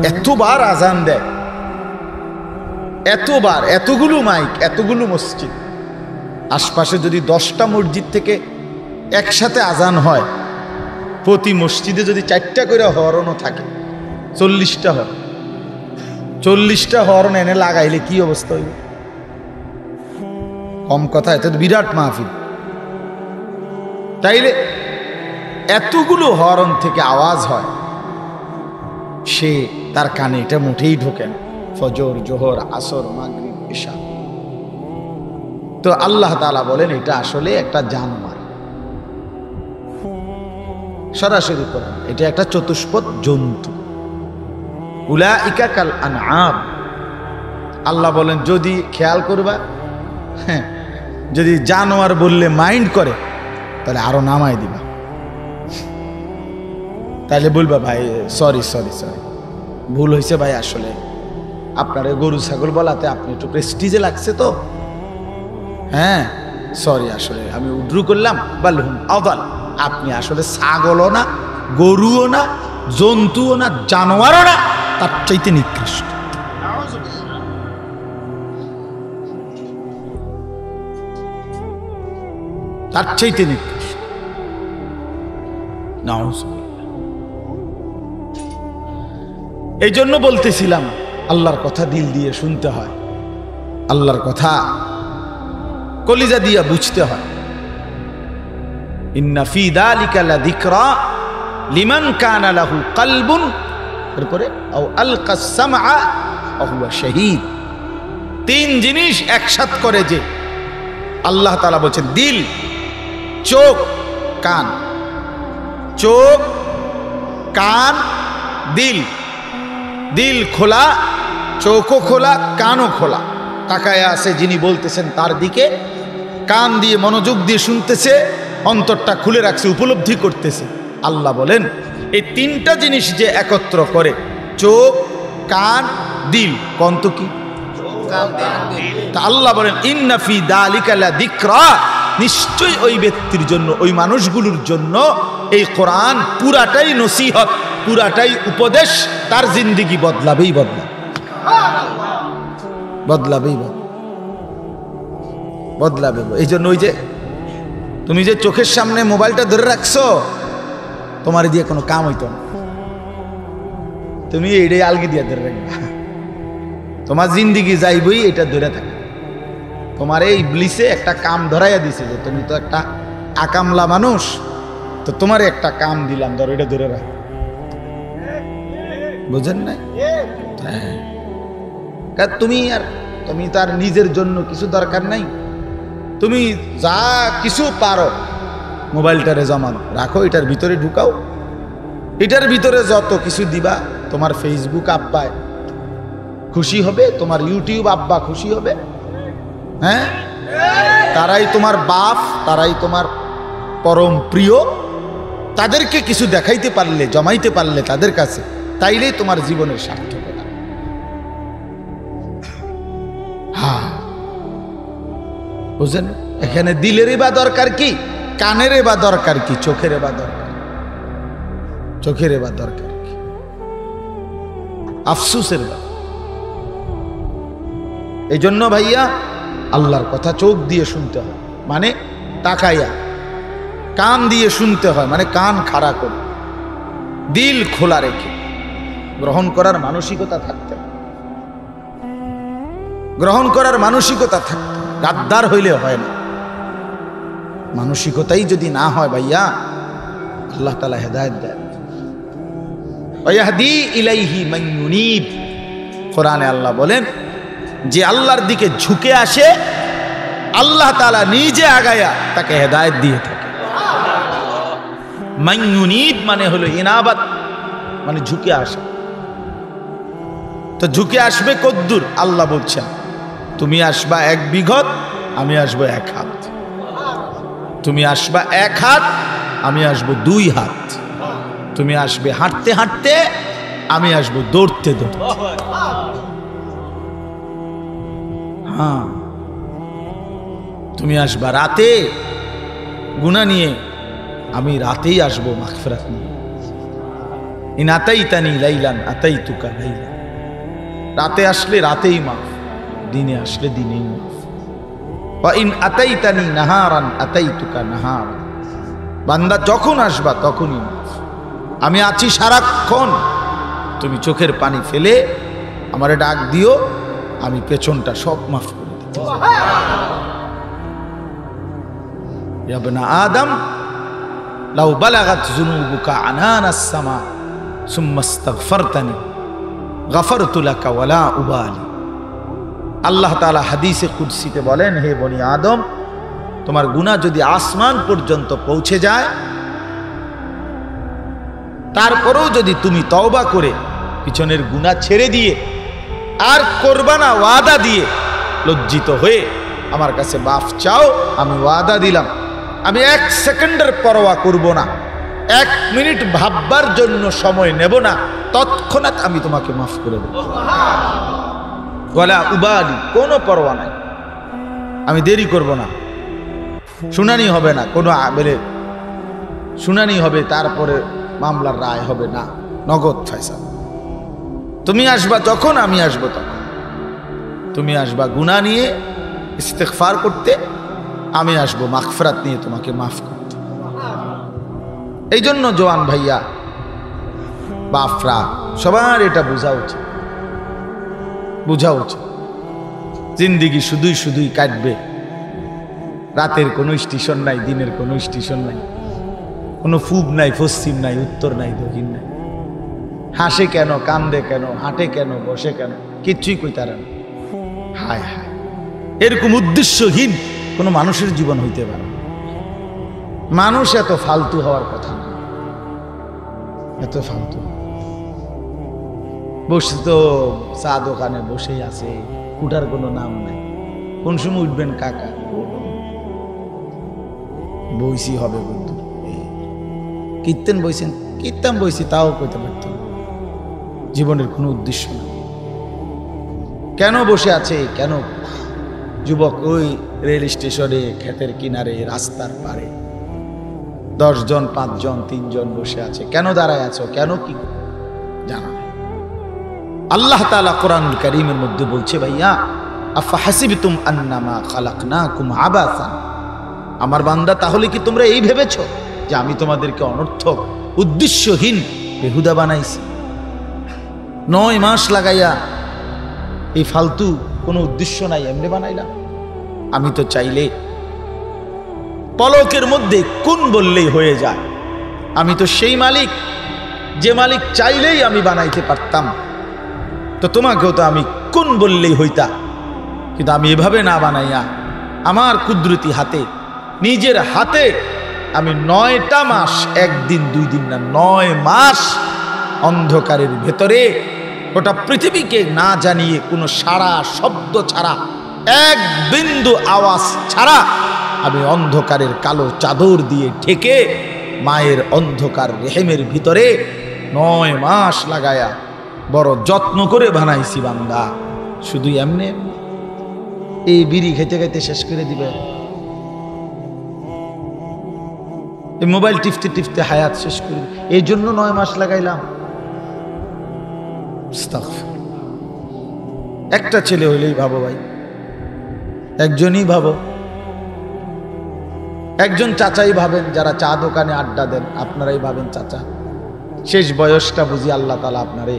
এতবার আজান দেয়, এতবার, এতগুলো মাইক, এতগুলো মসজিদ, আশপাশে যদি 10টা মসজিদ থেকে একসাথে আজান হয়, প্রতি মসজিদে যদি 4টা করে হরণও থাকে, 40টা হয়, 40টা হরণ এনে লাগাইলে কি অবস্থা হইবে? কম কথা, এটা তো বিরাট মাহফিল। তাইলে এতগুলো হরণ থেকে আওয়াজ হয়, সে তার কানে এটা মুঠেই ঢোকে না। ফজর, জোহর, আসর, মাগরিব, ইশা। তো আল্লাহ তাআলা বলেন এটা আসলে একটা জানোয়ার, সরাসরি কোরআন, এটা একটা চতুষ্পদ জন্তু। উলাইকা কাল আনআম। আল্লাহ বলেন যদি খেয়াল করবা, হ্যাঁ, যদি জানোয়ার বললে মাইন্ড করে তাহলে আরো নামাই দিবা, তাহলে বলবা ভাই সরি সরি সরি, ভুল হয়েছে ভাই, আসলে আপনার গরু ছাগল বলাতে আপনি একটু প্রেস্টিজে লাগছে তো, হ্যাঁ সরি, আসলে আমি উড্রু করলাম। বালহুম আদাল, আপনি আসলে ছাগলও না, গরুও না, জন্তুও না, জানোয়ারও না, তার চাইতে নিকৃষ্ট। তার চাইতে নিকৃষ্ট। এই জন্য বলতেছিলাম আল্লাহর কথা দিল দিয়ে শুনতে হয়, আল্লাহর কথা কলিজা দিয়া বুঝতে হয়। ইন্না ফি যালিকা লাযিকরা লিমান কানা লাহু কলবুন, এরপরে আও আলকাস সামআ ওয়া হুয়া শাহীদ। 3 জিনিস একসাথ করে যে আল্লাহ তাআলা বলেছেন, দিল, চোখ, কান। চোখ, কান, দিল। দিল খোলা, চোখও খোলা, কানও খোলা, তাকায় আছে যিনি বলতেছেন তার দিকে, কান দিয়ে মনোযোগ দিয়ে শুনতেছে, অন্তরটা খুলে রাখছে, উপলব্ধি করতেছে। আল্লাহ বলেন এই 3টা জিনিস যে একত্র করে, চোখ, কান, দিল, কন্ত কি? তা আল্লাহ বলেন ইন্না ফি যালিকা লাযিকরা, নিশ্চয়ই ওই ব্যক্তির জন্য, ওই মানুষগুলোর জন্য এই কোরআন পুরাটাই নসিহত, পুরাটাই উপদেশ, তার জিন্দেগি বদলাবেই বদলাবে, বদলাবেই বদলাবে। এই জন্য ওই যে তুমি যে চোখের সামনে মোবাইলটা ধরে রাখছো, তোমার দিয়ে কোনো কাম হইতো না, তুমি এইটাই আলগি দিয়ে ধরে রাখবা, তোমার জিন্দেগি যাইবই এটা ধরে থাকে। তোমার এই ইবলিসে একটা কাম ধরাইয়া দিছে যে তুমি তো একটা আকামলা মানুষ, তো তোমার একটা কাম দিলাম, ধরো এটা ধরে রাখ, বুঝেন নাই? তুমি তার নিজের জন্য কিছু দরকার নাই, তুমি যা কিছু পারো মোবাইলটারে জমান রাখো, এটার ভিতরে ঢুকাও, এটার ভিতরে যত কিছু দিবা, তোমার ফেসবুক আব্বায় খুশি হবে, তোমার ইউটিউব আব্বা খুশি হবে, হ্যাঁ, তারাই তোমার বাপ, তারাই তোমার পরম প্রিয়, তাদেরকে কিছু দেখাইতে পারলে, জমাইতে পারলে তাদের কাছে, তাইলেই তোমার জীবনের সার্থকতা। হ্যাঁ, বুঝলেন? এখানে দিলের বা দরকার কি, কানের বা দরকার কি, চোখের বা দরকার, চোখের বা দরকার কি, আফসুসের বা। এই জন্য ভাইয়া আল্লাহর কথা চোখ দিয়ে শুনতে হয়, মানে তাকাইয়া, কান দিয়ে শুনতে হয়, মানে কান খাড়া করে, দিল খোলা রেখে গ্রহণ করার মানসিকতা থাকতে, গ্রহণ করার মানসিকতা থাকতে, গাদ্দার হইলে হয় না। মানসিকতাই যদি না হয় ভাইয়া, আল্লাহ তাআলা হেদায়েত দেন। ওয়াহদি ইলাইহি মান ইউনিব, কোরআনে আল্লাহ বলেন যে আল্লাহর দিকে ঝুঁকে আসে, আল্লাহ তাআলা নিজে আগায়া তাকে হেদায়েত দিয়ে থাকে। মান ইউনিব মানে হলো ইনাবাত, মানে ঝুঁকে আসা। তো ঝুঁকে আসবে কদ্দুর? আল্লাহ বলছেন তুমি আসবা 1 বিঘত, আমি আসবো 1 হাত। তুমি আসবা 1 হাত, আমি আসবো 2 হাত। তুমি আসবে হাঁটতে হাঁটতে, আমি আসবো দৌড়তে দৌড়তে। হ্যাঁ, তুমি আসবা রাতে গুনাহ নিয়ে, আমি রাতেই আসবো মাগফিরাত নিয়ে। ইন আতাইতানি লাইলান আতাইতুকা লাইলান, রাতে আসলে রাতেই মাফ, দিনে আসলে দিনেই মাফ। ওয়া ইন আতাইতানি নাহারান আতাইতুকা নাহারান, বান্দা যখন আসবা তখনই মাফ। আমি আছি সারাক্ষণ, তুমি চোখের পানি ফেলে আমারে ডাক দিও, আমি পেছনটা সব মাফ করে দিতে। ইয়া ইবনা আদম লাউ বালাগাত যুনুবুকা আনানাস সামা সুম্মা ইস্তাগফারতানি গাফারতু লাকা ওয়ালা উবালি। আল্লাহ তাআলা হাদিসে কুদসিতে বলেন, হে বনি আদম, তোমার গুনাহ যদি আসমান পর্যন্ত পৌঁছে যায়, তারপরেও যদি তুমি তওবা করে পিছনের গুনাহ ছেড়ে দিয়ে আর করবা না ওয়াদা দিয়ে লজ্জিত হয়ে আমার কাছে মাফ চাও, আমি ওয়াদা দিলাম আমি 1 সেকেন্ডের পরোয়া করব না, 1 মিনিট ভাববার জন্য সময় নেব না, তৎক্ষণাৎ আমি তোমাকে মাফ করে দেব। ওয়ালা উবালি, কোনো পরোয়া নাই, আমি দেরি করব না। শুনানি হবে না, কোনো শুনানি হবে, তারপরে মামলার রায় হবে না, নগদ ফয়সালা। তুমি আসবা যখন, আমি আসবো তখন। তুমি আসবা গুনাহ নিয়ে ইস্তেগফার করতে, আমি আসবো মাগফিরাত নিয়ে তোমাকে মাফ করতে। এই জন্য জওয়ান ভাইয়া বাপরা সবার এটা বোঝা উচিত, বোঝা উচিত। জিন্দিগি শুধুই শুধুই কাটবে, রাতের কোনো স্টেশন নাই, দিনের কোনো স্টেশন নাই, কোনো পূব নাই, পশ্চিম নাই, উত্তর নাই, দক্ষিণ নাই। হাসে কেন, কান্দে কেন, হাঁটে কেন, বসে কেন, কিচ্ছুই কইতারে না। হায় হায়, এরকম উদ্দেশ্যহীন কোনো মানুষের জীবন হইতে পারে না। মানুষ এত ফালতু হওয়ার কথা না, এত ফালতু। বসে তো চা দোকানে বসেই আছে, উঠার কোনো নাম নাই। কোন সময় উঠবেন কাকা, বইসি হবে বন্ধু, কীর্তন বইছেন, কীর্তন বইছি, তাও কইতে পারতাম। জীবনের কোনো উদ্দেশ্য না। কেন বসে আছে, কেন যুবক ওই রেল স্টেশনে, ক্ষেতের কিনারে, রাস্তার পারে 10 জন, 5 জন, 3 জন বসে আছে, কেন দাঁড়ায় আছো, কেন কি জানা নাই। আল্লাহ তাআলা কোরআনুল কারীমের মধ্যে বলছে, ভাইয়া আফা হাসিবতুম আন্নামা খালাকনাকুম আবাসা, আমার বান্দা তাহলে কি তোমরা এই ভেবেছো যে আমি তোমাদেরকে অনর্থক, উদ্দেশ্যহীন, বেহুদা বানাইছি? 9 মাস লাগাইয়া এই ফালতু কোনো উদ্দেশ্য নাই এমনি বানাইলাম? আমি তো চাইলে পলকের মধ্যে কোন বললেই হয়ে যায়। আমি তো সেই মালিক, যে মালিক চাইলেই আমি বানাইতে পারতাম। তো তোমাকেও তো আমি কোন বললেই হইতা, কিন্তু আমি এভাবে না বানাইয়া আমার কুদরতি হাতে, নিজের হাতে আমি 9টা মাস, 1 দিন 2 দিন না, 9 মাস অন্ধকারের ভেতরে গোটা পৃথিবীকে না জানিয়ে, কোনো সারা শব্দ ছাড়া, 1 বিন্দু আওয়াজ ছাড়া আমি অন্ধকারের কালো চাদর দিয়ে ঢেকে মায়ের অন্ধকার রেহেমের ভিতরে 9 মাস লাগায়া বড় যত্ন করে বানাইছি বান্দা। শুধু এমনি এই বিড়ি খেতে খেতে শেষ করে দিবে, এই মোবাইল টিপতে টিপতে হায়াত শেষ করে, এই জন্য 9 মাস লাগাইলাম? একটা ছেলে হইলেই ভাবো ভাই, একজনই ভাবো, একজন চাচাই ভাবেন, যারা চা দোকানে আড্ডা দেন আপনারাই ভাবেন চাচা। শেষ বয়সটা বুঝি আল্লাহ তাআলা আপনারে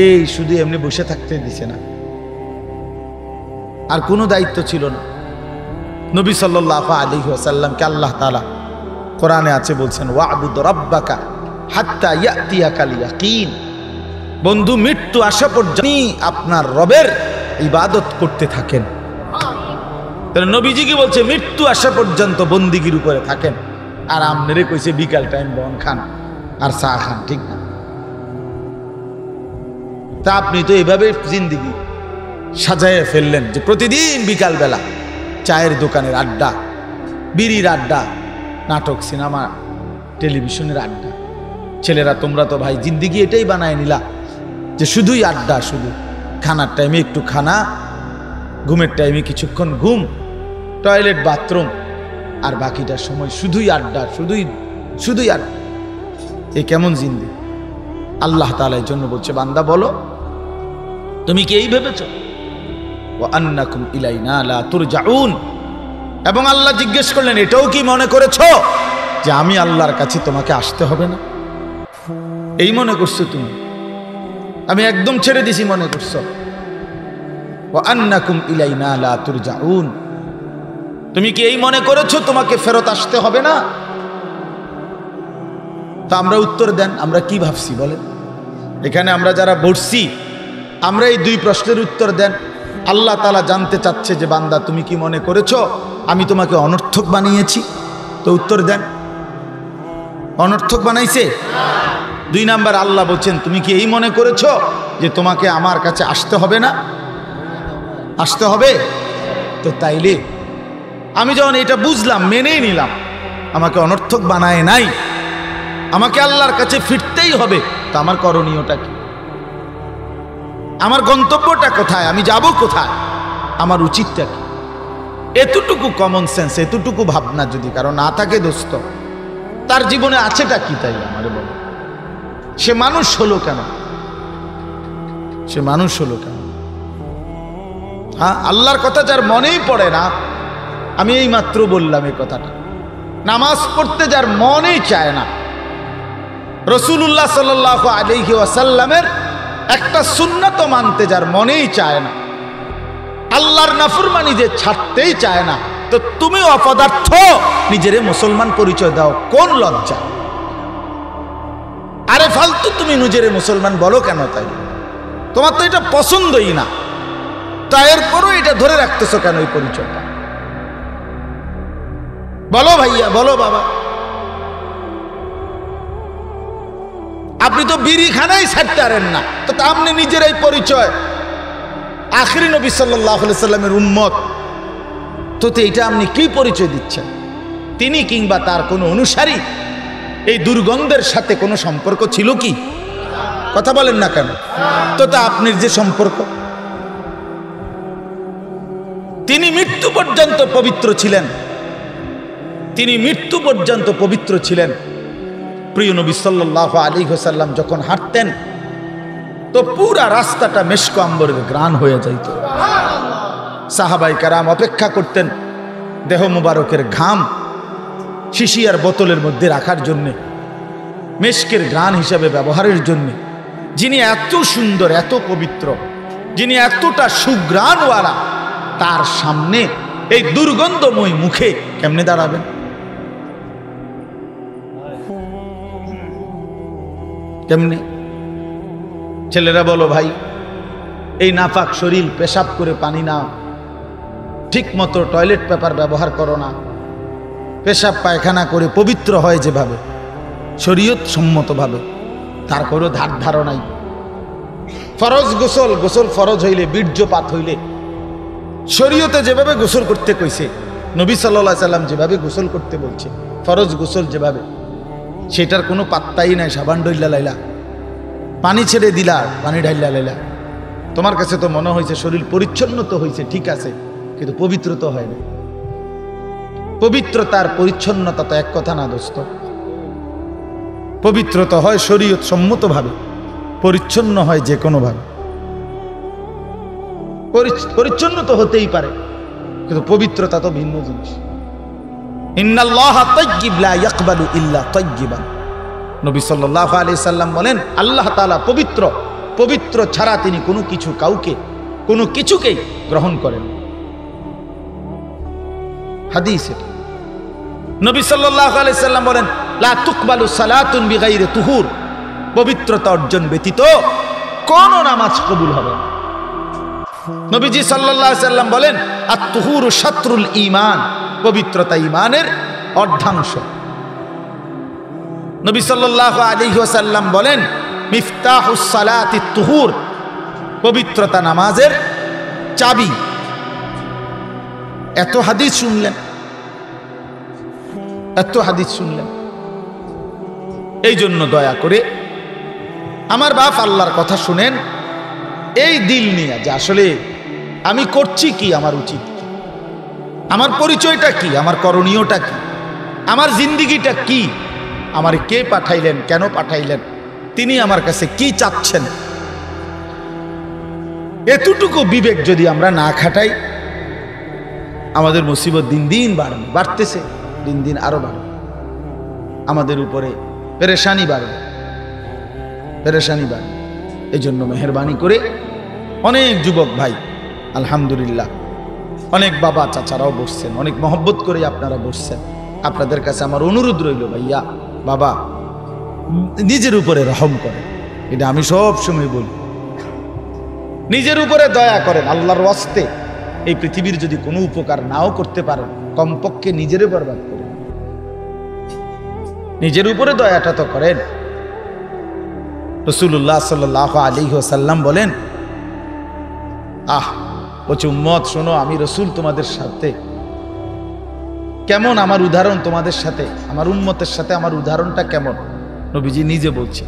এই শুধু এমনি বসে থাকতে দিছে না, আর কোনো দায়িত্ব ছিল না। নবী সাল্লাল্লাহু আলাইহি ওয়াসাল্লামকে আল্লাহ তাআলা কোরআনে আছে বলছেন, ওয়া'বুদ রাব্বাকা হাত্তা ইয়াতিয়াকাল ইয়াকিন। বন্ধু, মৃত্যু আসা পর্যন্ত আপনার রবের ইবাদত করতে থাকেন। তাহলে নবীজি কি বলছে? মৃত্যু আসা পর্যন্ত বন্দিগির উপরে থাকেন। আর আমনেরে কইছে বিকাল টাইম বন খান আর চা খান, ঠিক না? তা আপনি তো এইভাবে জিন্দিগি সাজাইয়া ফেললেন যে প্রতিদিন বিকাল বেলা চায়ের দোকানের আড্ডা, বিড়ির আড্ডা, নাটক, সিনেমা, টেলিভিশনের আড্ডা। ছেলেরা তোমরা তো ভাই জিন্দিগি এটাই বানায় নিলা যে শুধুই আড্ডা, শুধু খানার টাইমে একটু খানা, ঘুমের টাইমে কিছুক্ষণ ঘুম, টয়লেট, বাথরুম, আর বাকিটার সময় শুধুই আড্ডা, শুধুই আড্ডা। এ কেমন জিন্দিগি? আল্লাহ তাআলা এর জন্য বলছে, বান্দা বলো তুমি কি এই ভেবেছো? ওয়া আন্নাকুম ইলাইনা লা তুরজাউন। এবং আল্লাহ জিজ্ঞেস করলেন, এটাও কি মনে করেছো যে আমি আল্লাহর কাছে তোমাকে আসতে হবে না? এই মনে করছো তুমি? আমি একদম ছেড়ে দিছি মনে করছো? ওয়া আন্নাকুম ইলাইনা লা তুরজাউন। তুমি কি এই মনে করেছো তোমাকে ফেরত আসতে হবে না? তা আমরা উত্তর দেন, আমরা কি ভাবছি বলেন? এখানে আমরা যারা বসছি, আমরা এই দুই প্রশ্নের উত্তর দেন। আল্লাহ তাআলা জানতে চাচ্ছে যে বান্দা তুমি কি মনে করেছো আমি তোমাকে অনর্থক বানিয়েছি? তো উত্তর দেন, অনর্থক বানাইছে? দুই নাম্বার আল্লাহ বলছেন, তুমি কি এই মনে করেছো যে তোমাকে আমার কাছে আসতে হবে না? আসতে হবে। তো তাইলে আমি যখন এটা বুঝলাম, মেনেই নিলাম, আমাকে অনর্থক বানায় নাই, আমাকে আল্লাহর কাছে ফিরতেই হবে, তা আমার করণীয়টা কি? আমার গন্তব্যটা কোথায়? আমি যাব কোথায়? আমার উচিতটা কি? এতটুকু কমন সেন্স, এতটুকু ভাবনা যদি কারো না থাকে দোস্ত, তার জীবনে আছেটা কি? তাই আমারে বলো, সে মানুষ হলো কেন? সে মানুষ হলো কেন? হ্যাঁ, আল্লাহর কথা যার মনেই পড়ে না, আমি এই মাত্র বললাম এই কথাটা, নামাজ পড়তে যার মনেই চায় না, রাসূলুল্লাহ সাল্লাল্লাহু আলাইহি ওয়াসাল্লামের একটা সুন্নাত মানতে যার মনেই চায় না, আল্লাহর নাফরমানি যে ছাড়তেই চায় না, তো তুমি অপদার্থ নিজেরে মুসলমান পরিচয় দাও, কোন লজ্জা? আরে ফালতু তুমি নিজেরে মুসলমান বলো কেন? তাই তোমার তো এটা পছন্দই না, তাই এরপরও এটা ধরে রাখতেছো কেন এই পরিচয়টা? বলো ভাইয়া, বলো বাবা। আপনি তো বিড়ি খানাই ছাড়তে পারেন না, তো আপনি নিজের এই পরিচয় আখিরি নবী সাল্লাল্লাহু আলাইহি সাল্লামের উম্মত, তো এইটা আপনি কি পরিচয় দিচ্ছেন? তিনি কিংবা তার কোনো অনুসারী এই দুর্গন্ধের সাথে কোনো সম্পর্ক ছিল কি? কথা বলেন না কেন? তো তা আপনার যে সম্পর্ক, তিনি মৃত্যু পর্যন্ত পবিত্র ছিলেন, তিনি মৃত্যু পর্যন্ত পবিত্র ছিলেন। প্রিয় নবী সাল্লাল্লাহু আলাইহি ওয়াসাল্লাম যখন হাঁটতেন তো পুরা রাস্তাটা মেশক আম্বরের ঘ্রাণ হয়ে যাইত। সাহাবায়ে কেরাম অপেক্ষা করতেন দেহ মুবারকের ঘাম শিশিয়ার বোতলের মধ্যে রাখার জন্য, মেশকের ঘ্রাণ হিসাবে ব্যবহারের জন্য। যিনি এত সুন্দর, এত পবিত্র, যিনি এতটা সুঘ্রাণওয়ালা, তার সামনে এই দুর্গন্ধময় মুখে কেমনে দাঁড়াবেন? কেমনে? ছেলেরা বলো ভাই, এই নাপাক শরীর পেশাব করে পানি না, ঠিক মতো টয়লেট পেপার ব্যবহার করো না, পেশাব পায়খানা করে পবিত্র হয় যেভাবে শরীয়ত সম্মতভাবে, তার কোনো ধার ধারণাই। ফরজ গোসল, গোসল ফরজ হইলে, বীর্যপাত হইলে শরীয়তে যেভাবে গোসল করতে কইছে, নবী সাল্লাল্লাহু আলাইহি সাল্লাম যেভাবে গোসল করতে বলছে, ফরজ গোসল যেভাবে, সেটার কোনো পাত্তাই নাই। সাবান ডইলা লাইলা, পানি ছেড়ে দিলা, পানি ঢাইলা লাইলা, তোমার কাছে তো মনে হয়েছে শরীর পরিচ্ছন্ন তো হয়েছে, ঠিক আছে, কিন্তু পবিত্র তো হয় না। পবিত্রতার পরিচ্ছন্নতা তো এক কথা না দোস্ত। পবিত্রতা হয় শরীয়ত সম্মতভাবে, পরিচ্ছন্ন হয় যে কোনোভাবে। পরিচ্ছন্ন তো হতেই পারে, কিন্তু পবিত্রতা তো ভিন্ন জিনিস। ইন্নাল্লাহা তাইয়্যিব লা ইয়াকবালু ইল্লা তাইয়্যিবান। নবী সাল্লাল্লাহু আলাইহি সাল্লাম বলেন, আল্লাহ তাআলা পবিত্র, পবিত্র ছাড়া তিনি কোনো কিছু, কাউকে, কোনো কিছুকেই গ্রহণ করেন। হাদিস এটা। নবী সাল্লাল্লাহু আলাইহি সাল্লাম বলেন, লা তুকবালু সালাতুন বিগাইরি তুহুর। পবিত্রতা অর্জন ব্যতীত কোন নামাজ কবুল হবে না। নবীজি সাল্লাল্লাহু আলাইহি সাল্লাম বলেন, আত-তুহুরু শাতরুল ঈমান। পবিত্রতা ঈমানের অর্ধাংশ। নবী সাল্লাল্লাহু আলাইহি ওয়াসাল্লাম বলেন, মিফতাহুস সালাতি তুহুর। পবিত্রতা নামাজের চাবি। এত হাদিস শুনলেন, এত হাদিস শুনলেন। এই জন্য দয়া করে আমার বাপ আল্লাহর কথা শুনেন এই দিল নিয়ে, যে আসলে আমি করছি কি, আমার উচিত কি, আমার পরিচয়টা কি, আমার করণীয়টা কি, আমার জিন্দিগিটা কি, আমার কে পাঠাইলেন, কেন পাঠাইলেন, তিনি আমার কাছে কি চাচ্ছেন, এতটুকু বিবেক যদি আমরা না খাটাই, আমাদের মুসিবত দিন দিন বাড়তেছে, দিন দিন আরো বাড়বে, আমাদের উপরে পেরেশানি বাড়বে। এই জন্য মেহেরবানি করে অনেক যুবক ভাই, আলহামদুলিল্লাহ, অনেক বাবা চাচারাও বসছেন, অনেক মহব্বত করে আপনারা বসছেন। আপনাদের কাছে আমার অনুরোধ রইল, ভাইয়া বাবা, নিজের উপরে রহম করেন। এটা আমি সব সময় বলি, নিজের উপরে দয়া করেন। আল্লাহর ওয়াস্তে এই পৃথিবীর যদি কোনো উপকার নাও করতে পারেন, কমপক্ষে নিজেরে বরবাদ করেন, নিজের উপরে দয়াটা তো করেন। রাসূলুল্লাহ সাল্লাল্লাহু আলাইহি ওয়াসাল্লাম বলেন, বলছে উম্মত শোনো, আমি রসুল তোমাদের সাথে কেমন, আমার উদাহরণ তোমাদের সাথে, আমার উম্মতের সাথে আমার উদাহরণটা কেমন। নবীজি নিজে বলছে,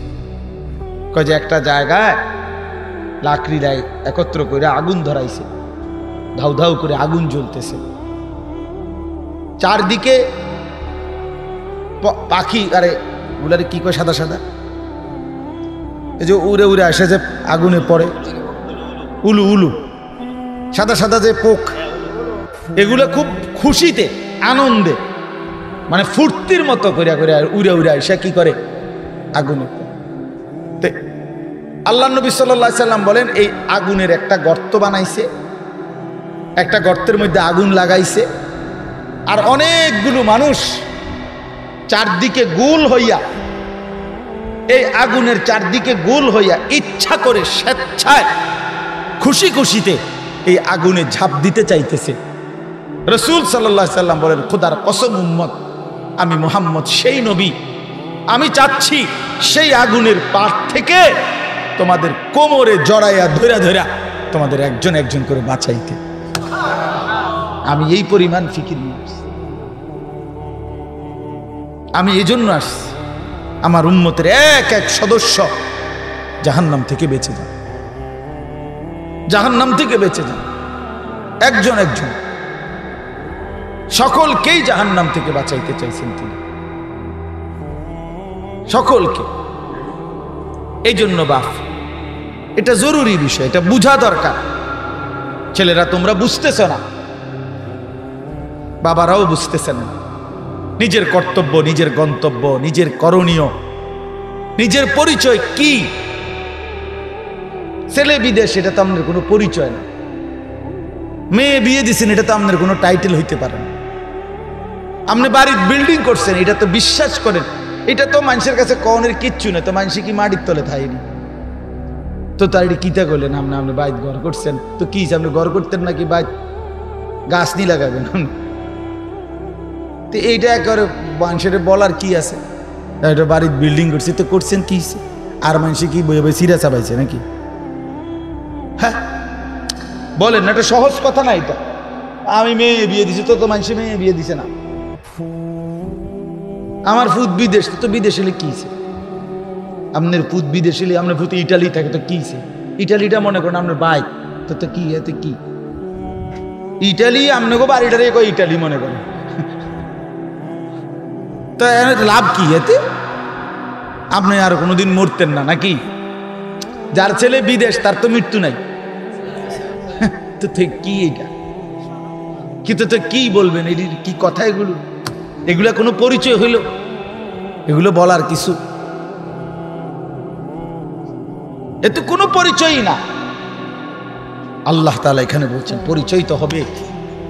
কয় যে একটা জায়গায় লাকড়িরা একত্র করে আগুন ধরাইছে, ধাউ ধাউ করে আগুন জ্বলতেছে, চারদিকে পাখি, আরে ওগুলারে কি কয়, সাদা সাদা, এই যে উড়ে উড়ে আসে যে আগুনে পড়ে, উলু উলু, সাদা সাদা যে পোক, এগুলো খুব খুশিতে আনন্দে, মানে ফুর্তির মতো করে উড়ে উড়ে আসে কি করে, আগুনে। আল্লাহ নবী সাল্লাল্লাহু আলাইহি সাল্লাম বলেন, এই আগুনের একটা গর্ত বানাইছে, একটা গর্তের মধ্যে আগুন লাগাইছে, আর অনেকগুলো মানুষ চারদিকে গোল হইয়া, এই আগুনের চারদিকে গোল হইয়া ইচ্ছা করে স্বেচ্ছায় খুশি খুশিতে এই আগুনে ঝাঁপ দিতে চাইতেছে। রাসূল সাল্লাল্লাহু আলাইহি সাল্লাম বলেন, খোদার কসম উম্মত, আমি মুহাম্মদ সেই নবী, আমি চাচ্ছি সেই আগুনের পাশ থেকে তোমাদের কোমরে জড়াইয়া ধরা ধরা তোমাদের একজন একজন করে বাঁচাইতে। আমি এই পরিমাণ ফিকির নিয়ে আসছি, আমি এই জন্য আসছি আমার উম্মতের এক এক সদস্য জাহান্নাম থেকে বেঁচে যান, জাহান্নাম থেকে বেঁচে যান, একজন একজন সকলকেই জাহান্নাম থেকে বাঁচাইতে চাইছেন তিনি, সকলকে। এই জন্য বাপ, এটা জরুরি বিষয়, এটা বুঝা দরকার। ছেলেরা তোমরা বুঝতেছ না, বাবারাও বুঝতেছেন না, নিজের কর্তব্য, নিজের গন্তব্য, নিজের করণীয়, নিজের পরিচয় কি। ছেলে বিদেশ, এটা তো আমাদের কোনো পরিচয় না। মেয়ে বিয়ে দিচ্ছেন, এটা তো আমাদের কোনো টাইটেল হইতে পারে না। আপনি বাড়ির বিল্ডিং করছেন, এটা তো বিশ্বাস করেন, এটা তো মানুষের কাছে কনের কিচ্ছু না, তো মানুষ কি মাটির তলে থাইনি, তো তার এটা কিতা করলেন, আপনি বাইত ঘর করছেন, তো কি আপনি ঘর করতেন নাকি বাইত গাছ নি লাগাবেন? তো এইটা একেবারে মানুষের বলার কি আছে, এটা বাড়ির বিল্ডিং করছে, তো করছেন কি, আর মানুষ কি বই বই সিরা চাবাইছে নাকি? হ্যাঁ বলেন না, এটা সহজ কথা না। এটা আমি মেয়ে বিয়ে দিছি, তো মানুষ মেয়ে বিয়ে দিছে না। আমার ফুত বিদেশ, তো বিদেশ এলে কি, আপনার ফুত বিদেশ এলে, আপনার ফুত ইটালি থাকে, তো কি ইটালিটা মনে করেন আপনার বাইক, তো কি এতে কি ইটালি, আপনাকে বাড়িটারে ইটালি মনে করেন, তো লাভ কি এতে? আপনি আর কোনোদিন মরতেন না নাকি? যার ছেলে বিদেশ তার তো মৃত্যু নাই, তো কি এটা কিন্তু, তো কি বলবেন, এই কি কথা এগুলো? এগুলা কোনো পরিচয় হইল? এগুলো বলার কিছু, এ তো কোনো পরিচয়ই না। আল্লাহ তাআলা এখানে বলছেন পরিচয় তো হবে,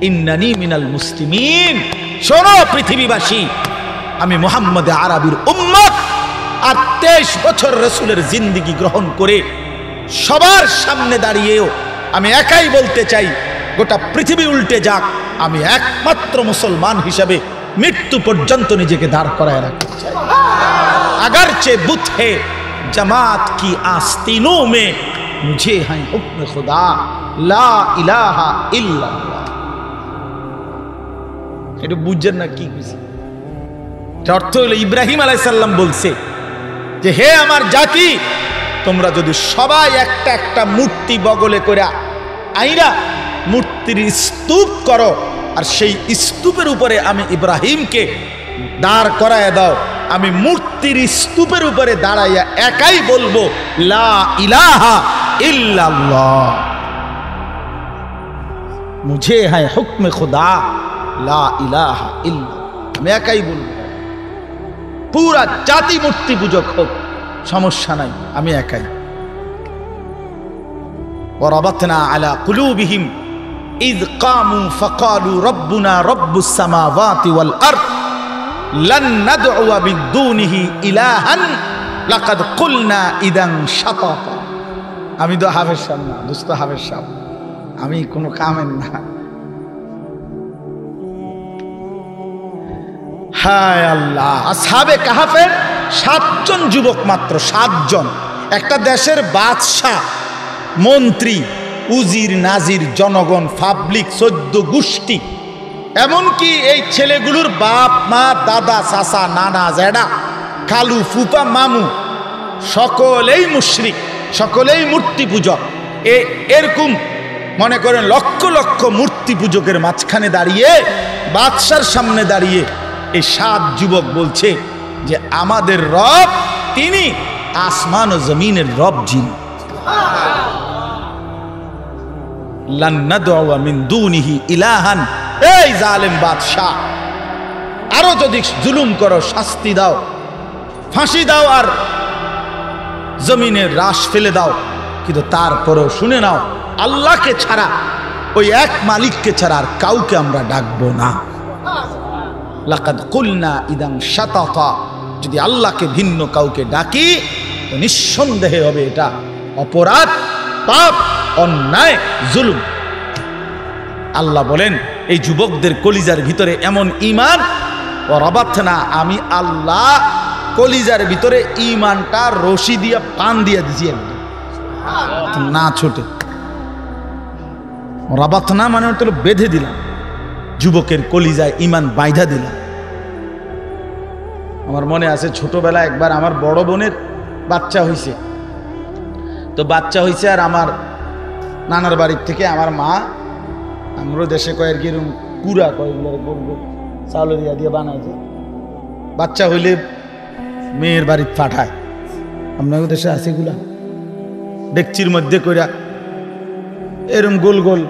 ইন্নানি মিনাল মুসলিমিন। শোনো পৃথিবীবাসী, আমি মুহাম্মদ আরবির উম্মত, আর 23 বছর রাসূলের জিন্দেগি গ্রহণ করে সবার সামনে দাঁড়িয়েও আমি একাই বলতে চাই, গোটা পৃথিবী উল্টে যাক, আমি একমাত্র মুসলমান হিসাবে মৃত্যু পর্যন্ত নিজেকে দাঁড় করায় রাখতে চাই। अगरचे बुत है जमात की आस्तीनों में, मुझे है हुक्म खुदा ला इलाहा इल्लल्लाह। এটা বুঝছেন না কি কইছে? অর্থ হলো ইব্রাহিম আলাইহিস সালাম বলছে যে হে আমার জাতি, তোমরা যদি সবাই একটা একটা মূর্তি বগলে করে আইরা মূর্তির স্তূপ করো, আর সেই স্তূপের উপরে আমি ইব্রাহিমকে দাঁড় করায় দাও, আমি মূর্তির স্তূপের উপরে দাঁড়াইয়া একাই বলবো লা ইলাহা ইল্লাল্লাহ, মুঝে হ্যায় হুকমে খুদা লা ইলাহা ইল্লাল্লাহ। আমি একাই বলবো, পুরা জাতি মূর্তি পূজক হোক, সমস্যা নাই, আমি একাই। ওয়ারাবাতনা আলা কুলুবিহিম ইয কামু ফাকালু রব্বুনা রব্বুস সামাওয়াতি ওয়াল আরদ লান নাদউ মিন দুনিহি ইলাহান লাকাদ কুলনা ইদান শাতাতা। আমি তো হাফেজ সাহেব না, দোস্ত হাফেজ সাহেব, আমি কোনো কামের না। হায় আল্লাহ, আসহাবে কাহাফের 7 জন যুবক মাত্র, 7 জন। একটা দেশের বাদশাহ, মন্ত্রী, উজির, নাজির, জনগণ, পাবলিক, 14 গোষ্ঠী, এমনকি এই ছেলেগুলোর বাপ মা, দাদা, চাচা, নানা, জেডা, খালু, ফুপা, মামু, সকলেই মুশরিক, সকলেই মূর্তি পূজক। এরকম মনে করেন লক্ষ লক্ষ মূর্তি পূজকের মাঝখানে দাঁড়িয়ে, বাদশার সামনে দাঁড়িয়ে এই 7 যুবক বলছে যে আমাদের রব তিনি আসমান ও জমিনের রব, যিনি লান নাদউ মিন দুনিহি ইলাহান। এই জালেম বাদশা, আরো যদি জুলুম করো শাস্তি দাও, ফাঁসি দাও, আর জমিনের রাশ ফেলে দাও, কিন্তু তারপরেও শুনে নাও, আল্লাহকে ছাড়া, ওই এক মালিককে ছাড়া আর কাউকে আমরা ডাকবো না। লাকাদ কুলনা ইদান শাতাতা, যদি আল্লাহকে ভিন্ন কাউকে ডাকি তো নিঃসন্দেহে হবে এটা অপরাধ, পাপ, অন্যায়, জুলুম। আল্লাহ বলেন এই যুবকদের কলিজার ভিতরে এমন ঈমান, ওয়ারাবাতনা, আমি আল্লাহ কলিজার ভিতরে ঈমানটা রশি দিয়ে পান দিয়ে দিছি, একদম না ছোটে। রাবাতনা মানে হলো বেঁধে দিলাম, যুবকের কলিজায় ঈমান বাইধা দিলাম। আমার মনে আছে ছোটবেলায় একবার আমার বড় বোনের বাচ্চা হইছে, তো বাচ্চা হইছে, আর আমার নানার বাড়ির থেকে আমার মা, আমরা দেশে কয়ের কিরম কুড়া কয়েকগুলো বলবো চাউল দিয়া দিয়ে বানাইছে, বাচ্চা হইলে মেয়ের বাড়ি পাঠায়। আপনাদের দেশে আছে এগুলা, ডেকচির মধ্যে কইরা এরম গোল গোল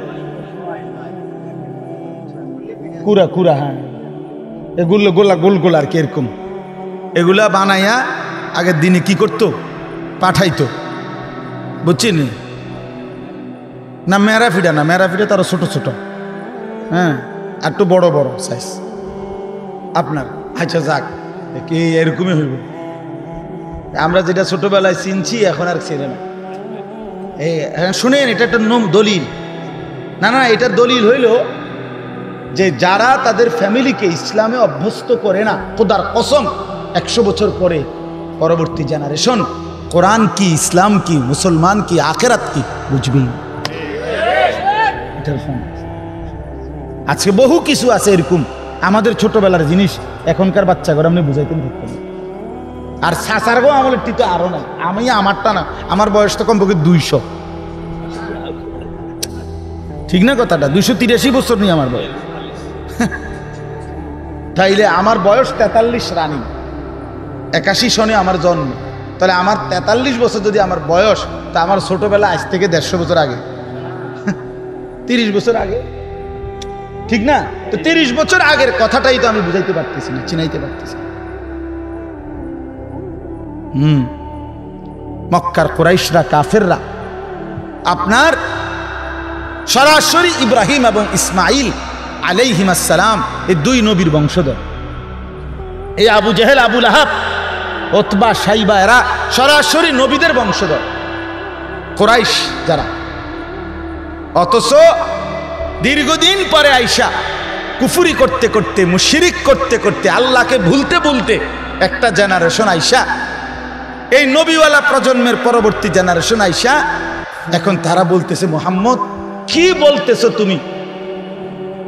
কুড়া কুড়া, হ্যাঁ এগুলো গোলা গোল গোল আর কি, এরকম এগুলা বানাইয়া আগের দিনে কি করতো, পাঠাইতো, বুঝছেন না? মেরা ফিডা না, মেরা ফিডা তারও ছোট ছোট, হ্যাঁ একটু বড় বড় সাইজ আপনার। আচ্ছা যাক, কি এরকমই হইব, আমরা যেটা ছোটবেলায় চিনছি এখন আর চেনে না। শুনেন, এটা একটা দলিল না, না এটার দলিল হইল যে যারা তাদের ফ্যামিলিকে ইসলামে অভ্যস্ত করে না, খোদার কসম 100 বছর পরে পরবর্তী জেনারেশন কোরআন কি, ইসলাম কি, মুসলমান কি, আখেরাত কি বুঝবি। আজকে বহু কিছু আছে এরকম আমাদের ছোটবেলার জিনিস এখনকার বাচ্চা করে আপনি বুঝাইতেন থাকতেন। আর সাসার গো আমলের টিতো আরো নাই, আমি আমারটা না, আমার বয়স তো কমপক্ষে 200, ঠিক না কথাটা? 283 বছর নেই আমার বয়স। তাইলে আমার বয়স 43 রানিং, 81 সনে আমার জন্ম, তাহলে আমার 43 বছর যদি আমার বয়স, তা আমার ছোটবেলা আজ থেকে 150 বছর আগে, 30 বছর আগে, ঠিক না? তো 30 বছর আগের কথাটাই তো আমি বুঝাইতে পারতেছি না, চিনাইতে পারতেছি। মক্কার কুরাইশরা, কাফেররা আপনার সরাসরি ইব্রাহিম এবং ইসমাইল আলাইহিমাস সালাম এই 2 নবীর বংশধর। এই আবু জেহেল, আবু লাহাব, উতবা, শাইবা এরা সরাসরি নবীদের বংশধর, কুরাইশ যারা। অথচ দীর্ঘদিন পরে আইসা কুফরি করতে করতে, মুশরিক করতে করতে, আল্লাহকে ভুলতে ভুলতে একটা জেনারেশন আইসা, এই নবীওয়ালা প্রজন্মের পরবর্তী জেনারেশন আইসা এখন তারা বলতেছে, মুহাম্মদ কি বলতেছো তুমি,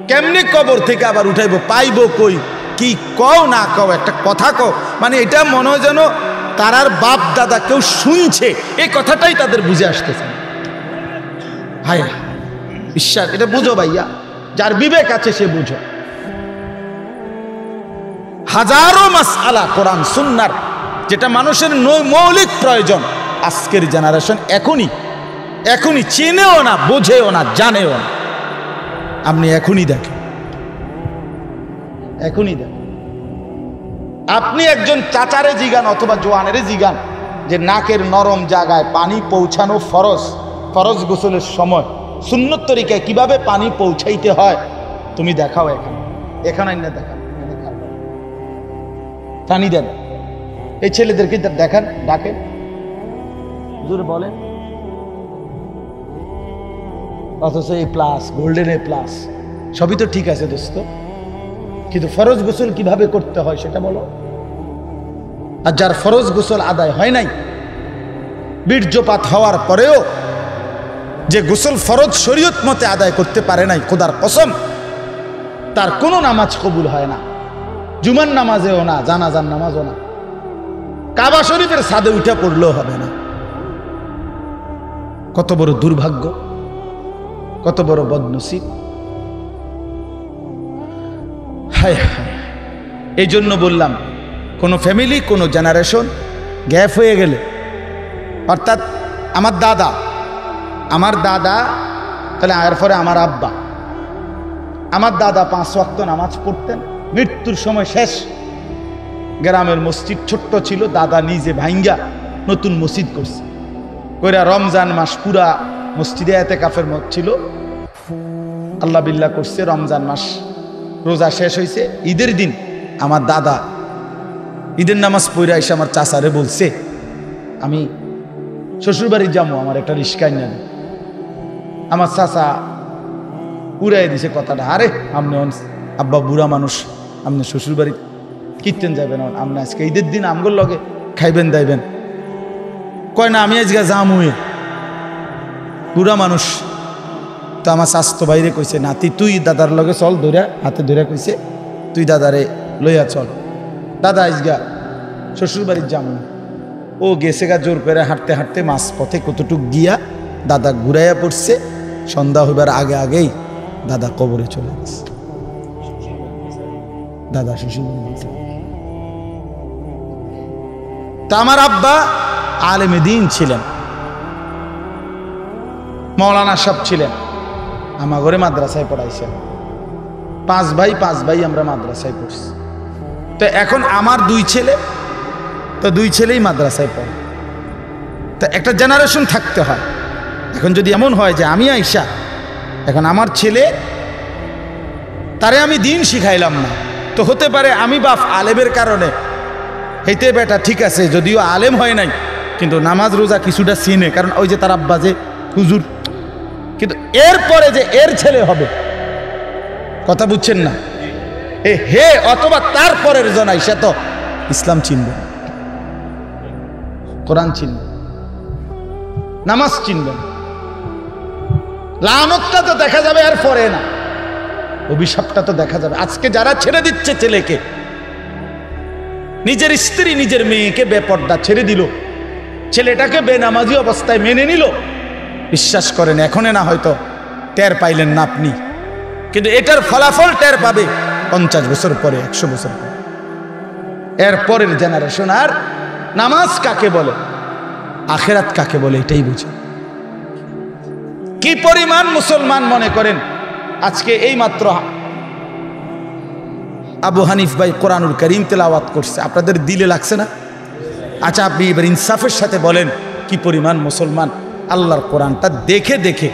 কেমনে কবর থেকে আবার উঠাইবো, পাইবো কই, কি কও না কও, একটা কথা কও। মানে এটা মনে হয় যেন তারার বাপ দাদা কেউ শুনছে, এই কথাটাই তাদের বুঝে আসতেছে। হায় বিশ্বাস, এটা বুঝো ভাইয়া, যার বিবেক আছে সে বুঝো। হাজারো মাসআলা কোরআন সুন্নাহর যেটা মানুষের মৌলিক প্রয়োজন, আজকের জেনারেশন এখনই চেনেও না, বোঝেও না, জানেও না। আপনি এখনই দেখেন। আপনি একজন চাচারে জিগান অথবা জোয়ানেরে জিগান যে নাকের নরম জায়গায় পানি পৌঁছানো ফরজ গোসলের সময় সুন্নত তরিকায় কিভাবে পানি পৌঁছাইতে হয়, তুমি দেখাও। এখানে না দেখান, পানি দেন। এই ছেলেদেরকে দেখান, ডাকেন, হুজুর বলেন। অথচ এই প্লাস, গোল্ডেন এ প্লাস সবই তো ঠিক আছে দোস্ত, কিন্তু ফরজ গোসল কিভাবে করতে হয় সেটা বলো। আর যার ফরজ গোসল আদায় হয় নাই, বীর্যপাত হওয়ার পরেও যে গোসল ফরজ শরীয়ত মতে আদায় করতে পারে নাই, খোদার কসম তার কোনো নামাজ কবুল হয় না। জুমার নামাজেও না, জানাজার নামাজও না, কাবা শরীফের ছাদে উঠে পড়লেও হবে না। কত বড় দুর্ভাগ্য, কত বড় বদনসিব। হায় হায়। এই জন্য বললাম, কোনো ফ্যামিলি, কোনো জেনারেশন গ্যাপ হয়ে গেলে, অর্থাৎ আমার দাদা, তাহলে এরপরে আমার আব্বা, আমার দাদা 5 ওয়াক্ত নামাজ পড়তেন, মৃত্যুর সময় শেষ গ্রামের মসজিদ ছোট্ট ছিল, দাদা নিজে ভাঙ্গা নতুন মসজিদ করছে, কইরা রমজান মাস পুরা মসজিদে এতেকাফের মত ছিল, আল্লাহ বিল্লাহ করছে। রমজান মাস রোজা শেষ হয়েছে, ঈদের দিন আমার দাদা ঈদের নামাজ পড়ে এসে আমার চাচারে বলছে, আমি শ্বশুরবাড়ি যাবো, আমার একটা রিস্কায় নেন। আমার চাচা উড়াই দিছে কথাটা, আরে আপনি আব্বা বুড়া মানুষ, আপনি শ্বশুরবাড়ি কীর্তেন যাবেন, আপনি আজকে ঈদের দিন আমগোর লগে খাইবেন দাইবেন। কয় না, আমি আজকে যামুয়ে, বুড়া মানুষ। তো আমার স্বাস্থ্য বাইরে কইছে, নাতি তুই দাদার লগে চল, ধরে হাতে ধরে কইছে, তুই দাদারে লইয়া চল, দাদা আজগা শ্বশুরবাড়ির যামু। ও গেছে গা জোর করে হাঁটতে হাঁটতে, মাছ পথে কতটুক গিয়া দাদা ঘুরাইয়া পড়ছে। সন্ধ্যা হইবার আগেই দাদা কবরে চলে গেছে। দাদা শ্বশুরবাড়ি গেছে। তা আমার আব্বা আলেমে দ্বীন ছিলেন, মাওলানা সাহেব ছিলেন, আমার ঘরে মাদ্রাসায় পড়াইছেন। 5 ভাই আমরা মাদ্রাসায় পড়ছি। তো এখন আমার 2 ছেলে, তো 2 ছেলেই মাদ্রাসায় পড়ে। তো একটা জেনারেশন থাকতে হয়। এখন যদি এমন হয় যে আমি আইসা এখন আমার ছেলে, তারে আমি দিন শিখাইলাম না, তো হতে পারে আমি বাপ আলেমের কারণে হইতে বেটা ঠিক আছে, যদিও আলেম হয় নাই কিন্তু নামাজ রোজা কিছুটা চিনে, কারণ ওই যে তার আব্বা যে হুজুর। কিন্তু এরপরে যে এর ছেলে হবে, কথা বুঝছেন না, হে অথবা তারপরের জনাই, সে তো ইসলাম চিনবে, কোরআন চিনবে, নামাজ চিনবে। লানতটা তো দেখা যাবে আর পরে না, অভিশাপটা তো দেখা যাবে। আজকে যারা ছেড়ে দিচ্ছে ছেলেকে, নিজের স্ত্রী নিজের মেয়েকে বেপর্দা ছেড়ে দিল, ছেলেটাকে বেনামাজি অবস্থায় মেনে নিল, বিশ্বাস করেন এখনে না হয়তো টের পাইলেন না আপনি, কিন্তু এটার ফলাফল টের পাবে 50 বছর পরে, 100 বছর পরে। এর পরের জেনারেশন আর নামাজ কাকে বলে, আখেরাত কাকে বলে এটাই বুঝে। কি পরিমাণ মুসলমান মনে করেন আজকে এই মাত্র আবু হানিফ ভাই কোরআনুল কারীম তেলাওয়াত করছে, আপনাদের দিলে লাগছে না? আচ্ছা আপনি এবার ইনসাফের সাথে বলেন কি পরিমাণ মুসলমান আল্লাহর কোরআনটা দেখে দেখে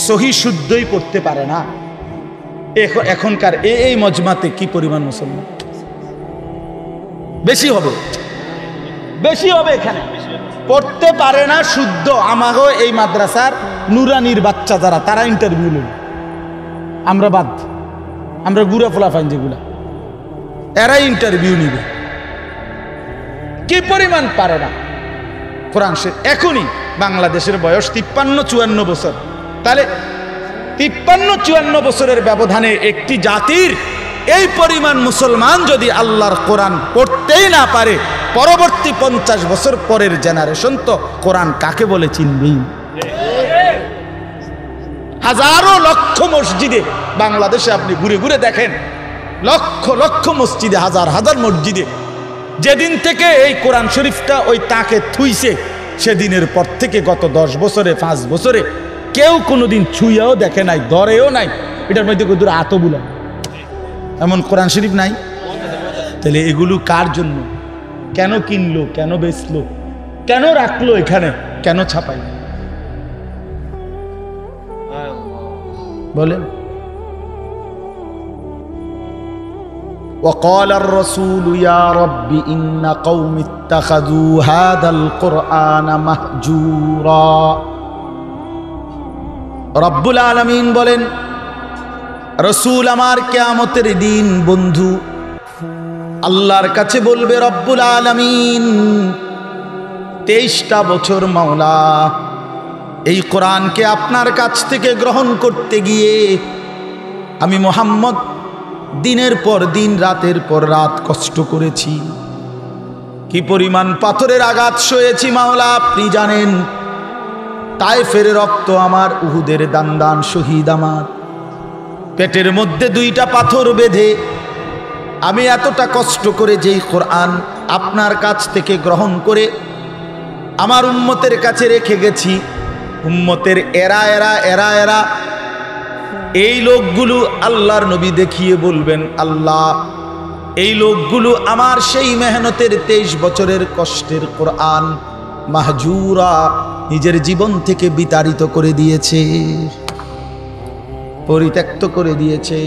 সহি শুদ্ধই পড়তে পারে না। এখনকার এই মজমাতে কি পরিমাণ মুসলমান? বেশি হবে, বেশি হবে। এখানে পড়তে পারে না শুদ্ধ। আমাগো এই মাদ্রাসার নুরানির বাচ্চা যারা, তারা ইন্টারভিউ নেই, আমরা বাদ, আমরা গুড়া ফোলা ফাইন যেগুলা, এরাই ইন্টারভিউ নিবে। কি পরিমাণ পারে না কোরআন। এখনই বাংলাদেশের বয়স 53-54 বছর, তাহলে 53-54 বছরের ব্যবধানে একটি জাতির এই পরিমাণ মুসলমান যদি আল্লাহর কোরআন পড়তেই না পারে, পরবর্তী 50 বছর পরের জেনারেশন তো কোরআন কাকে বলে চিনবেই। হাজারো লক্ষ মসজিদে বাংলাদেশে আপনি ঘুরে ঘুরে দেখেন, লক্ষ লক্ষ মসজিদে, হাজার হাজার মসজিদে যেদিন থেকে এই কোরআন শরীফটা ওই তাকে থুইছে, সেদিনের পর থেকে গত 10 বছরে 5 বছরে কেউ কোনোদিন ছুঁয়াও দেখে নাই, ধরেও নাই। এটার মধ্যে কত আতো বুলা এমন কোরআন শরীফ নাই। তাহলে এগুলো কার জন্য? কেন কিনলো, কেন বেচলো, কেন রাখলো এখানে, কেন ছাপাই বলেন? وقال الرسول يا رب إن قوم اتخذوا هذا القرآن مهجورا। রব্বুল আলামিন বলেন, রসুল আমার কিয়ামতের দিন বন্ধু আল্লাহর কাছে বলবে, রব্বুল আলামিন 23টা বছর মাওলা এই কোরআনকে আপনার কাছ থেকে গ্রহণ করতে গিয়ে আমি মুহাম্মদ দিনের পর দিন, রাতের পর রাত কষ্ট করেছি, কি পরিমাণ পাথরের আঘাত সয়েছি মাওলা আপনি জানেন। তায়েফের রক্ত আমার, উহুদের দান শহীদ আমার, পেটের মধ্যে 2টা পাথর বেঁধে আমি এতটা কষ্ট করে যেই কোরআন আপনার কাছ থেকে গ্রহণ করে আমার উম্মতের কাছে রেখে গেছি, উম্মতের এরা এরা এরা এরা এই লোকগুলো আল্লাহর নবী দেখিয়ে বলবেন, আল্লাহ এই লোকগুলো আমার সেই মেহনতের 23 বছরের কষ্টের কোরআন মাহজুরা নিজের জীবন থেকে বিতাড়িত করে দিয়েছে, পরিত্যক্ত করে দিয়েছে।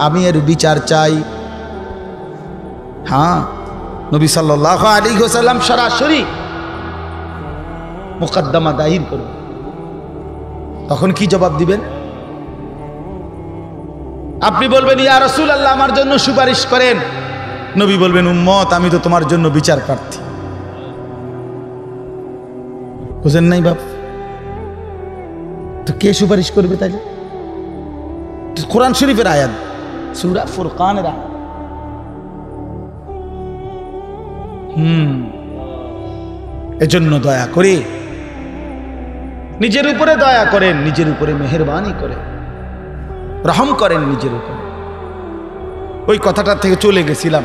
আমি এর বিচার চাই। হ্যাঁ, নবী সাল্লাল্লাহু আলাইহি ওয়াসাল্লাম সরাসরি মুকদ্দমা দায়ের করবেন। তখন কি জবাব দিবেন? আপনি বলবেন, ইয়া রাসূলুল্লাহ আমার জন্য সুপারিশ করেন। নবী বলবেন, উম্মত আমি তো তোমার জন্য বিচার প্রার্থী। বুঝেন নাই বাপ? তো কে সুপারিশ করবে তাইলে? কোরআন শরীফের আয়াত, সূরা ফুরকানের আয়াত। এজন্য দয়া করে নিজের উপরে দয়া করেন, নিজের উপরে মেহেরবানি করেন, রহম করেন নিজের উপরে। ওই কথাটা থেকে চলে গেছিলাম।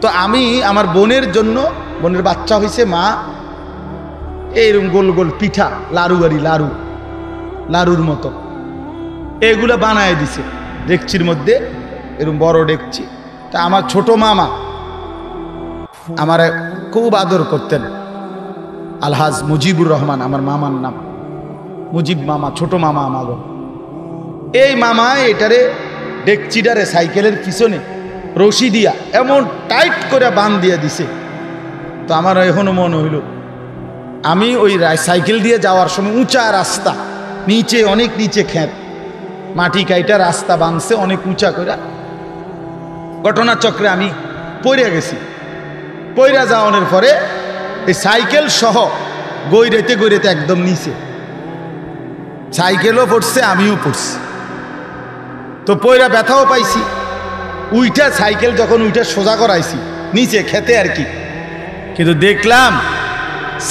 তো আমি আমার বোনের জন্য, বোনের বাচ্চা হয়েছে, মা এইরকম গোল গোল পিঠা, লাড়ুর মতো এগুলো বানায় দিছে ডেকচির মধ্যে, এরকম বড় ডেকচি। তা আমার ছোট মামা আমার খুব আদর করতেন, আলহাজ মুজিবুর রহমান আমার মামার নাম, মুজিব মামা, ছোট মামা আমাগো। এই মামা এটারে ডেকচিটারে সাইকেলের পিছনে রশি দিয়া এমন টাইট করে বাঁধ দিয়ে দিছে। তো আমার এখনো মনে হইল আমি ওই সাইকেল দিয়ে যাওয়ার সময় উঁচা রাস্তা, নিচে অনেক নিচে ক্ষেত, মাটি কাইটা রাস্তা বাঁধছে অনেক উঁচা করে, ঘটনাচক্রে আমি পড়ে গেছি। পইরা যাওয়ানোর পরে এই সাইকেল সহ গৈরেতে একদম নিচে, সাইকেলও পড়ছে আমিও পড়ছি। তো পইরা ব্যথাও পাইছি। উইটা সাইকেল যখন উইটা সোজা করাইছি নিচে খেতে আর কি, কিন্তু দেখলাম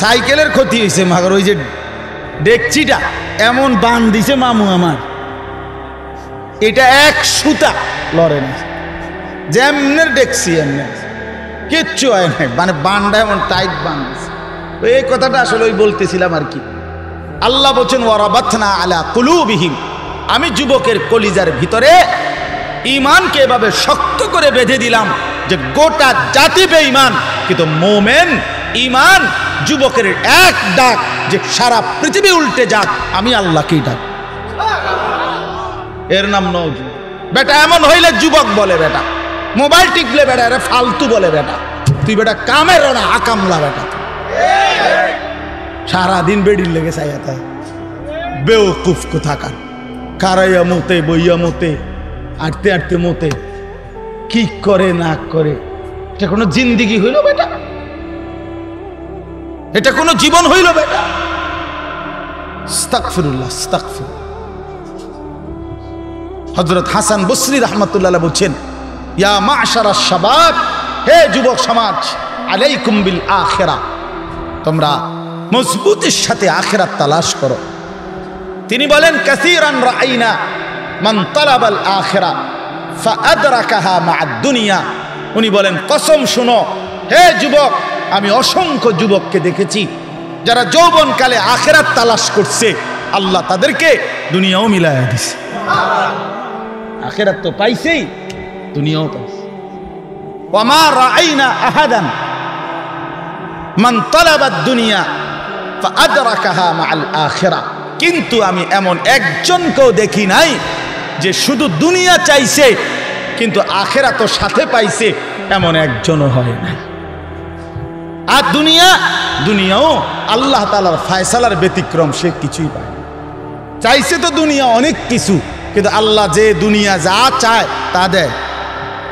সাইকেলের ক্ষতি হয়েছে, মাগর ওই যে ডেকচিটা এমন বান দিছে মামু আমার, এটা এক সুতা লড়ে না, যেমনের ডেকছি এমনি কিচ্ছু হয় না, মানে বানটা এমন টাইট বান দিছে। এই কথাটা আসলে ওই বলতেছিলাম আর কি। আল্লাহ বলছেন, ওয়ারাবাতনা আলা কুলুবিহিম, আমি যুবকের কলিজার ভিতরে ঈমানকে এভাবে শক্ত করে বেঁধে দিলাম যে গোটা জাতি বেঈমান, কিন্তু মোমেন ঈমান যুবকের এক ডাক যে সারা পৃথিবী উল্টে যাক, আমি আল্লাহকেই ডাক, এর নাম নওজু। বেটা এমন হইলে যুবক বলে, বেটা মোবাইল টিপলে বেটা এরা ফালতু বলে, বেটা তুই বেটা কামের না আকামলা, বেটা সারাদিন বেডির লেগে চাইয়া তাই বেওকুফ কোথাকার, কারাইয়া মতে বইয়া মতে, আটতে আটতে মতে, কি করে না করে, এটা কোনো জিন্দিগি হইল বেটা? এটা কোনো জীবন হইল বেটা? আস্তাগফিরুল্লাহ, আস্তাগফির। হযরত হাসান বসরি রাহমাতুল্লাহ আলাইহি বলছেন, ইয়া মা'শারাশ শাবাব, হে যুবক সমাজ, আলাইকুম বিল আখিরাহ, তোমরা মজবুতের সাথে আখিরাত তালাশ করো। তিনি বলেন, কাসীরান রাআইনা মান তালাবাল আখিরাহ ফাআদরাকাহা মা'আদ দুনিয়া। উনি বলেন, কসম শুনো হে যুবক, আমি অসংখ্য যুবককে দেখেছি যারা যৌবনকালে আখিরাত তালাশ করছে, আল্লাহ তাদেরকে দুনিয়াও মিলায়া দিছে। আখিরাত তো পাইছেই, দুনিয়াও পাইছে। ওয়া মা রাআইনা আহাদান মান তালাবাদ দুনিয়া ফাআদরাকাহা মা'আল আখিরা। কিন্তু আমি এমন একজনকেও দেখি নাই যে শুধু দুনিয়া চাইছে কিন্তু আখিরাতও সাথে পাইছে, এমন একজনও হয় না। আর দুনিয়াও আল্লাহ তাআলার ফয়সালার ব্যতিক্রম, সে কিছুই পায় না। চাইছে তো দুনিয়া অনেক কিছু, কিন্তু আল্লাহ যে দুনিয়া যা চায় তা দেয়।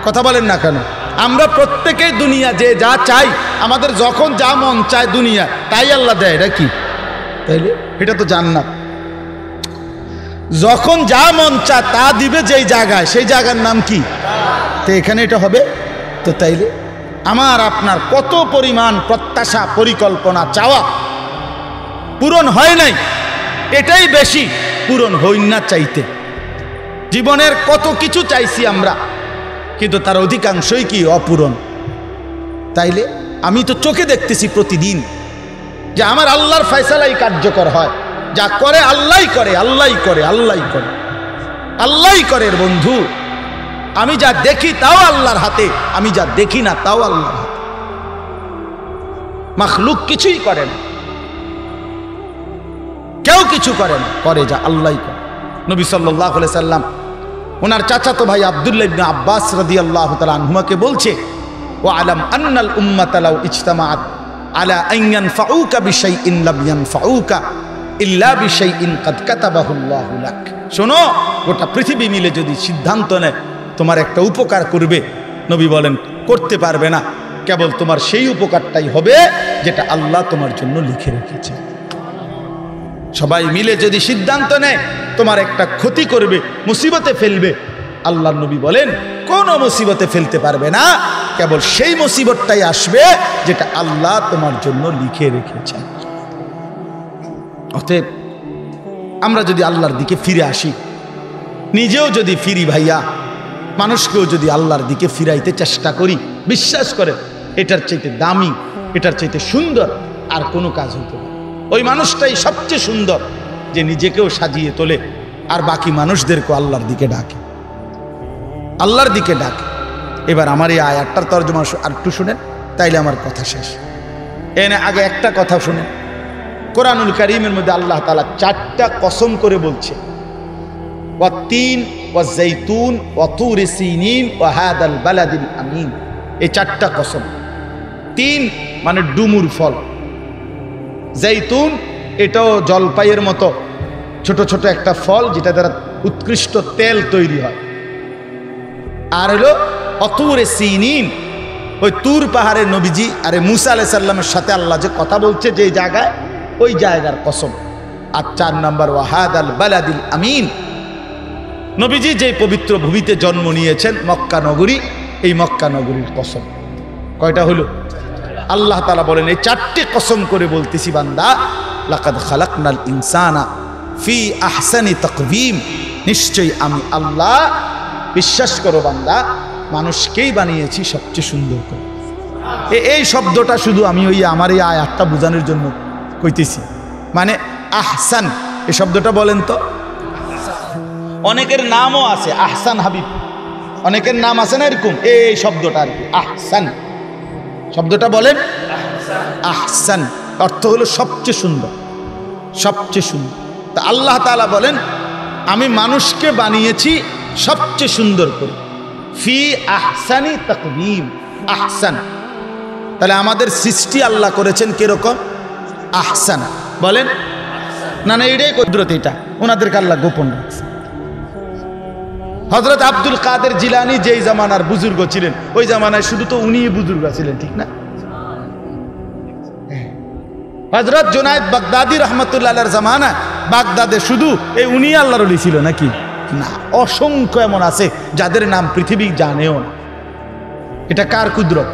কথা বলেন না কেন? আমরা প্রত্যেকেই দুনিয়া যে যা চাই, আমাদের যখন যা মন চায় দুনিয়া তাই আল্লাহ দেয়। এটা কি? তাইলে এটা তো জান্নাত। যখন যা মন চায় তা দিবে যেই জায়গায়, সেই জায়গার নাম কি? তো এখানে এটা হবে। তো তাইলে আমার আপনার কত পরিমাণ প্রত্যাশা, পরিকল্পনা, চাওয়া পূরণ হয় নাই, এটাই বেশি পূরণ হই না চাইতে। জীবনের কত কিছু চাইছি আমরা, কিন্তু তার অধিকাংশই কি? অপূরণ। তাইলে আমি তো চোখে দেখতেছি প্রতিদিন যে আমার আল্লাহর ফয়সালাই কার্যকর হয়। যা করে আল্লাহই করে, আল্লাহই করে, আল্লাহই করে, আল্লাহই করে। বন্ধু, আমি যা দেখি তাও আল্লাহর হাতে, আমি যা দেখি না তাও আল্লাহর হাতে। মাখলুক কিছুই করে না, কেউ কিছু করে না, করে যা আল্লাহই করে। নবী সাল্লাল্লাহু আলাইহি সাল্লাম ওনার চাচাতো ভাই আব্দুল্লাহ ইবনে আব্বাস রাদিয়াল্লাহু তাআলা আনহুমাকে বলছে, ওয়া আলাম আন্নাল উম্মাতা লাউ ইজতামাআত আলা আন ইয়ানফাউকা বিশাইইন লাম ইয়ানফাউকা ইল্লা বিশাইইন কাদ কাতাবাহু আল্লাহু লাক। শোনো, গোটা পৃথিবী মিলে যদি সিদ্ধান্ত নেয় তোমার একটা উপকার করবে, নবী বলেন করতে পারবে না, কেবল তোমার সেই উপকারটাই হবে যেটা আল্লাহ তোমার জন্য লিখে রেখেছে। সবাই মিলে যদি সিদ্ধান্ত নেয় তোমার একটা ক্ষতি করবে, মুসিবতে ফেলবে, আল্লাহর নবী বলেন কোনো মুসিবতে ফেলতে পারবে না, কেবল সেই মুসিবতটাই আসবে যেটা আল্লাহ তোমার জন্য লিখে রেখেছেন। অতএব আমরা যদি আল্লাহর দিকে ফিরে আসি, নিজেও যদি ফিরি ভাইয়া, মানুষকেও যদি আল্লাহর দিকে ফিরাইতে চেষ্টা করি, বিশ্বাস করে এটার চাইতে দামি, এটার চাইতে সুন্দর আর কোনো কাজ হইতে পারে। ওই মানুষটাই সবচেয়ে সুন্দর যে নিজেকেও সাজিয়ে তোলে আর বাকি মানুষদেরকেও আল্লাহর দিকে ডাকে, আল্লাহর দিকে ডাকে। এবার আমার এই আয়াতটার তরজমা আর একটু শুনেন, তাইলে আমার কথা শেষ। এনে আগে একটা কথা শুনেন, কোরআনুল কারীমের মধ্যে আল্লাহ তাআলা 4টা কসম করে বলছে, ওয়াত-তিন ওয়াজ-জাইতুন ওয়া তুর সিনিন ওয়া হাদাল বালাদিল আমিন। এই 4টা কসম। 3 মানে ডুমুর ফল, জাইতুন এটাও জলপাইয়ের মতো ছোট ছোট একটা ফল যেটা দ্বারা উৎকৃষ্ট তেল তৈরি হয়। আর হলো অতুর সিনিন, ওই তুর পাহাড়ে নবীজি আরে মুসা আলাইহিস সালামের সাথে আল্লাহ যে কথা বলছে যে জায়গায়, ওই জায়গার কসম। আর 4 নাম্বার ওয়াহাদাল বালাদিল আমিন, নবীজি যে পবিত্র ভূমিতে জন্ম নিয়েছেন মক্কা নগরী, এই মক্কা নগরীর কসম। কয়টা হলো? আল্লাহ তাআলা বলেন এই 4টি কসম করে বলতেছি বান্দা, লাকাদ খালাকনাল ইনসানা ফি আহসানি তাকওয়িম, নিশ্চয়ই আমি আল্লাহ, বিশ্বাস করো বান্দা, মানুষকেই বানিয়েছি সবচেয়ে সুন্দর করে। এই শব্দটা শুধু আমি ওই আমার এই আয়াতটা বোঝানোর জন্য কইতেছি। মানে আহসান এই শব্দটা বলেন তো। অনেকের নামও আছে আহসান হাবিব, অনেকের নাম আছে না এরকম, এই শব্দটা আর কি আহসান শব্দটা বলেন। আহসান অর্থ হলো সবচেয়ে সুন্দর, সবচেয়ে সুন্দর। তা আল্লাহ তাআলা বলেন আমি মানুষকে বানিয়েছি সবচেয়ে সুন্দর করে, ফি আহসানি তাকওয়িম। আহসান, তাহলে আমাদের সৃষ্টি আল্লাহ করেছেন কিরকম? আহসান। বলেন না না, এটাই কুদরত, এটা ওনাদেরকে আল্লাহ গোপন রাখছে। হযরত আব্দুল কাদের জিলানী যেই জামানার বুজুর্গ ছিলেন, ওই জামানায় শুধু তো উনিই বুজুর্গ ছিলেন, ঠিক না? হযরত জুনায়েদ বাগদাদি রাহমাতুল্লাহ আলাইহির জামানা, বাগদাদে শুধু এই উনি আল্লাহর ওলি ছিল নাকি? না, অসংখ্য এমন আছে যাদের নাম পৃথিবী জানেও না। এটা কার কুদরত?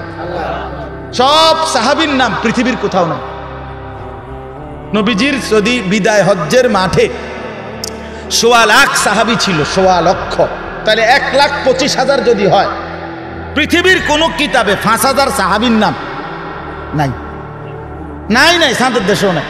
সব সাহাবীর নাম পৃথিবীর কোথাও না। নবীজির যদি বিদায় হজ্জের মাঠে ১.৫ লাখ সাহাবী ছিল, ১.৫ লক্ষ। তাহলে 1,25,000 যদি হয়, পৃথিবীর কোন কিতাবে 5,000 সাহাবীর নাম নাই, নাই নাই, সাদের দেশেও নাই।